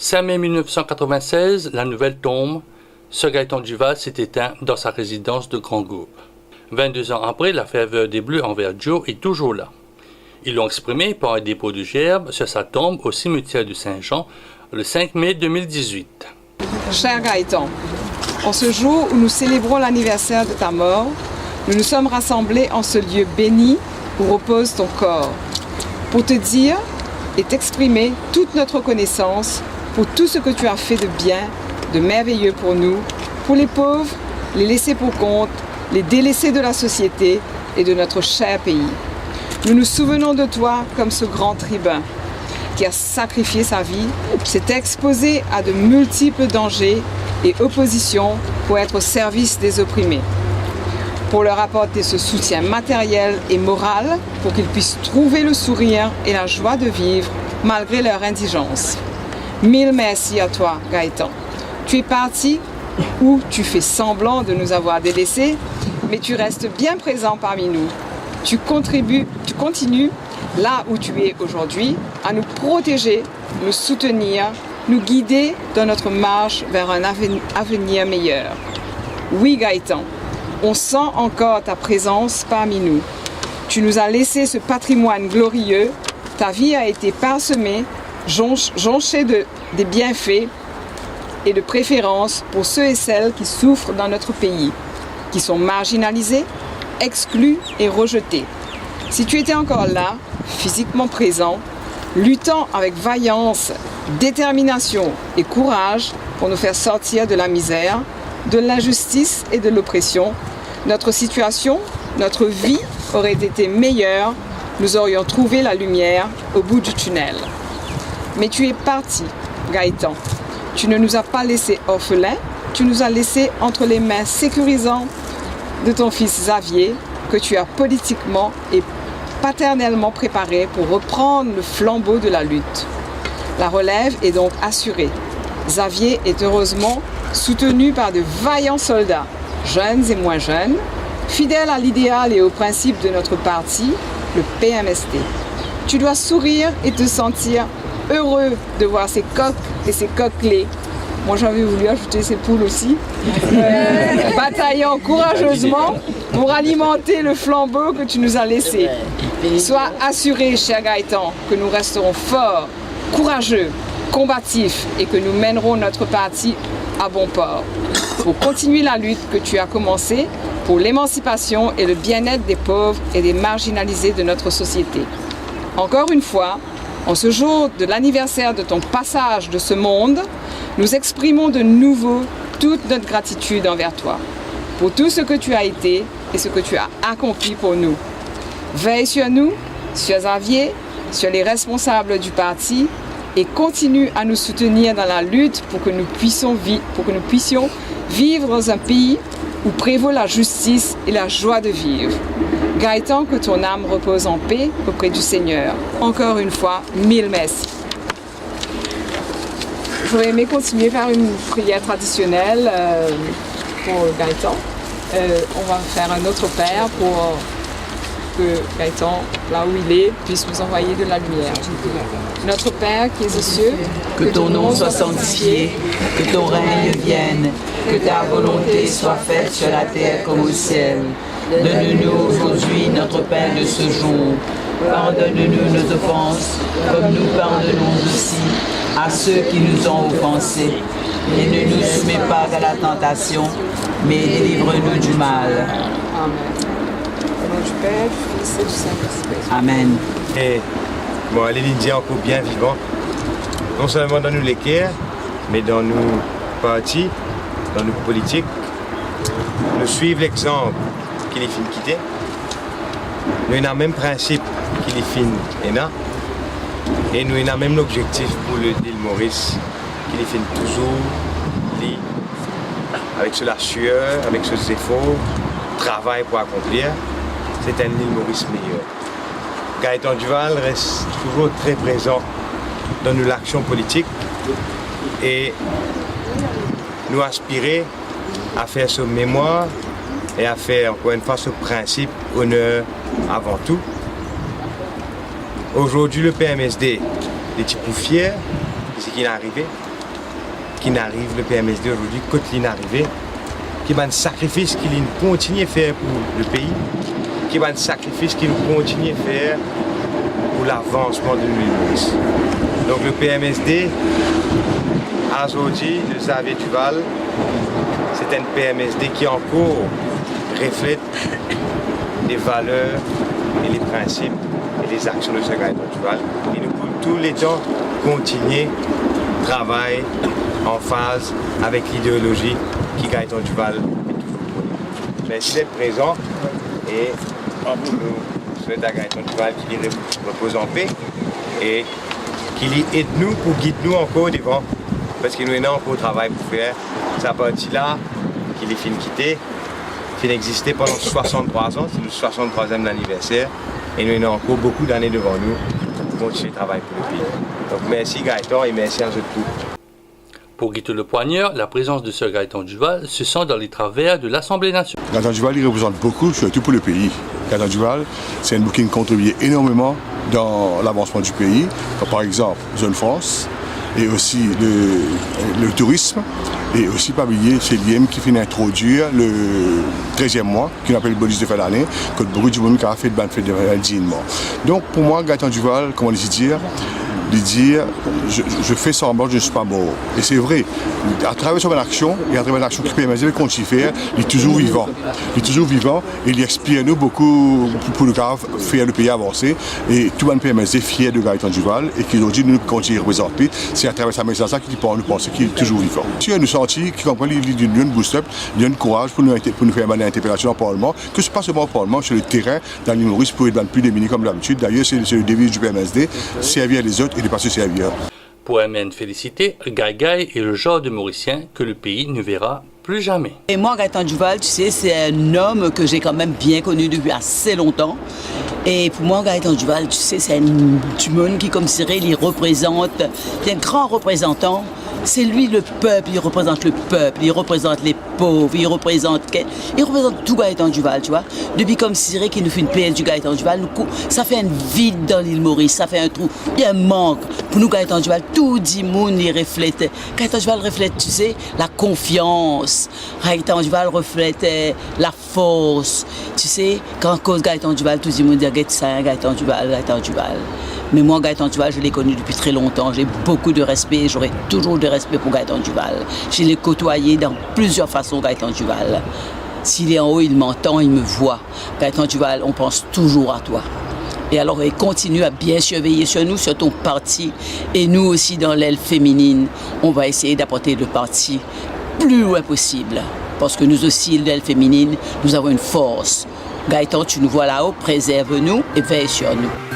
5 mai 1996, la nouvelle tombe. Sir Gaëtan Duval s'est éteint dans sa résidence de Grand Groupe. 22 ans après, la ferveur des Bleus envers Joe est toujours là. Ils l'ont exprimé par un dépôt de gerbe sur sa tombe au cimetière de Saint-Jean le 5 mai 2018. Cher Gaëtan, en ce jour où nous célébrons l'anniversaire de ta mort, nous nous sommes rassemblés en ce lieu béni où repose ton corps, pour te dire et t'exprimer toute notre reconnaissance pour tout ce que tu as fait de bien, de merveilleux pour nous, pour les pauvres, les laissés pour compte, les délaissés de la société et de notre cher pays. Nous nous souvenons de toi comme ce grand tribun qui a sacrifié sa vie, s'est exposé à de multiples dangers et oppositions pour être au service des opprimés, pour leur apporter ce soutien matériel et moral pour qu'ils puissent trouver le sourire et la joie de vivre malgré leur indigence. Mille merci à toi, Gaëtan. Tu es parti où tu fais semblant de nous avoir délaissés, mais tu restes bien présent parmi nous. Tu continues là où tu es aujourd'hui à nous protéger, nous soutenir, nous guider dans notre marche vers un avenir meilleur. Oui, Gaëtan, on sent encore ta présence parmi nous. Tu nous as laissé ce patrimoine glorieux. Ta vie a été parsemée, jonchée des bienfaits et de préférences pour ceux et celles qui souffrent dans notre pays, qui sont marginalisés, exclus et rejetés. Si tu étais encore là, physiquement présent, luttant avec vaillance, détermination et courage pour nous faire sortir de la misère, de l'injustice et de l'oppression, notre situation, notre vie aurait été meilleure, nous aurions trouvé la lumière au bout du tunnel. Mais tu es parti, Gaëtan. Tu ne nous as pas laissés orphelins, tu nous as laissés entre les mains sécurisantes de ton fils Xavier, que tu as politiquement et paternellement préparé pour reprendre le flambeau de la lutte. La relève est donc assurée. Xavier est heureusement soutenu par de vaillants soldats, jeunes et moins jeunes, fidèles à l'idéal et aux principes de notre parti, le PMSD. Tu dois sourire et te sentir heureux de voir ces coqs et ces coqlets. Moi, j'avais voulu ajouter ces poules aussi, bataillant courageusement pour alimenter le flambeau que tu nous as laissé. Sois assuré, cher Gaëtan, que nous resterons forts, courageux, combatifs et que nous mènerons notre parti à bon port pour continuer la lutte que tu as commencée pour l'émancipation et le bien-être des pauvres et des marginalisés de notre société. Encore une fois, en ce jour de l'anniversaire de ton passage de ce monde, nous exprimons de nouveau toute notre gratitude envers toi, pour tout ce que tu as été et ce que tu as accompli pour nous. Veille sur nous, sur Xavier, sur les responsables du parti et continue à nous soutenir dans la lutte pour que nous puissions vivre dans un pays où prévaut la justice et la joie de vivre. Gaëtan, que ton âme repose en paix auprès du Seigneur. Encore une fois, mille merci. J'aurais aimé continuer par une prière traditionnelle pour Gaëtan. On va faire un autre Père pour que Gaëtan, là où il est, puisse nous envoyer de la lumière. Notre Père qui es aux cieux, que ton nom soit sanctifié, que ton règne vienne, que ta volonté soit faite sur la terre comme au ciel. Donne-nous aujourd'hui notre pain de ce jour. Pardonne-nous nos offenses, comme nous pardonnons aussi à ceux qui nous ont offensés. Et ne nous soumets pas à la tentation, mais délivre-nous du mal. Amen. Au nom du Père, du Fils et du Saint-Esprit. Amen. Et bon, les Lydiens encore bien vivants, non seulement dans nos l'équerre, mais dans nos partis, dans nos politiques. Nous suivons l'exemple qu'il est fin quitter. Nous avons le même principe qu'il est fin et là. Et nous avons même l'objectif pour l'île Maurice, qu'il est fin toujours lit, avec la sueur, avec ce effort, travail pour accomplir. C'est un île Maurice meilleur. Gaëtan Duval reste toujours très présent dans l'action politique et nous aspirer à faire ce mémoire et à faire encore une fois ce principe honneur avant tout. Aujourd'hui, le PMSD est petit peu fier de ce qui est arrivé. qui n'arrive le PMSD aujourd'hui, quand il est arrivé, qui va un sacrifice qu'il continue à faire pour le pays, qui va un sacrifice qu'il continue à faire pour l'avancement de l'île Maurice. Donc le PMSD, aujourd'hui, de Xavier Duval, c'est un PMSD qui encore reflète les valeurs et les principes et les actions de ce Gaëtan Duval. Et nous pouvons tous les temps continuer à travailler en phase avec l'idéologie qui Gaëtan Duval est toujours prônée. Merci d'être présent et nous souhaitons à Gaëtan Duval qu'il repose en paix et qu'il aide nous pour guider nous encore devant parce qu'il nous a encore travail pour faire. Sa partie-là, qu'il est fini de quitter, il a existé pendant 63 ans, c'est le 63e anniversaire et nous avons encore beaucoup d'années devant nous pour continuer le travail pour le pays. Donc merci Gaëtan et merci à vous tous. Pour Guiteau Le Poigneur, la présence de Sir Gaëtan Duval se sent dans les travers de l'Assemblée nationale. Gaëtan Duval, il représente beaucoup, surtout pour le pays. Gaëtan Duval, c'est un bouquin qui contribue énormément dans l'avancement du pays, comme par exemple Zone France, et aussi le tourisme, et aussi pas oublier Céliem qui finit d'introduire le 13e mois, qui appelle le bonus de fin d'année, que beaucoup de monde qui a fait de dignement. Donc pour moi, Gaëtan Duval, comment dire, je fais semblant que je ne suis pas mort. Et c'est vrai, à travers son action, et à travers l'action qu'il peut continuer à faire, il est toujours vivant. Il est toujours vivant et il inspire nous beaucoup pour nous faire le pays avancer. Et tout le monde est fier de Gaëtan Duval et qu'aujourd'hui nous continuons à représenter. C'est à travers sa message qu'il peut nous penser qu'il est toujours vivant. Si nous sentis qu'il comprend qu'il y a une boost-up, il y a une courage pour nous faire une interpellation au Parlement, que ce n'est pas seulement au Parlement, sur le terrain, dans l'île Maurice, pour être plus démunis comme d'habitude. D'ailleurs, c'est le devise du PMSD, servir les autres et ne pas se servir. Pour MN Félicité, Gaï est le genre de Mauricien que le pays ne verra plus jamais. Et moi, Gaëtan Duval, tu sais, c'est un homme que j'ai quand même bien connu depuis assez longtemps. Et pour moi, Gaëtan Duval, tu sais, c'est un monde qui, comme Cyril, il représente, il est un grand représentant. C'est lui le peuple, il représente le peuple, il représente les pauvres, il représente tout Gaëtan Duval, tu vois. Depuis comme Cyril qui nous fait une PS du Gaëtan Duval, ça fait un vide dans l'île Maurice, ça fait un trou, il y a un manque. Pour nous, Gaëtan Duval, tout dit monde, il reflète. Gaëtan Duval reflète, tu sais, la confiance. Gaëtan Duval reflète la force. Tu sais, quand cause Gaëtan Duval, tout le monde dit Gaëtan Duval, Gaëtan Duval. Mais moi, Gaëtan Duval, je l'ai connu depuis très longtemps. J'ai beaucoup de respect, j'aurai toujours de respect pour Gaëtan Duval. Je l'ai côtoyé dans plusieurs façons, Gaëtan Duval. S'il est en haut, il m'entend, il me voit. Gaëtan Duval, on pense toujours à toi. Et alors, il continue à bien surveiller sur nous, sur ton parti. Et nous aussi, dans l'aile féminine, on va essayer d'apporter le parti plus loin possible. Parce que nous aussi, l'aile féminine, nous avons une force. Gaëtan, tu nous vois là-haut, préserve-nous et veille sur nous.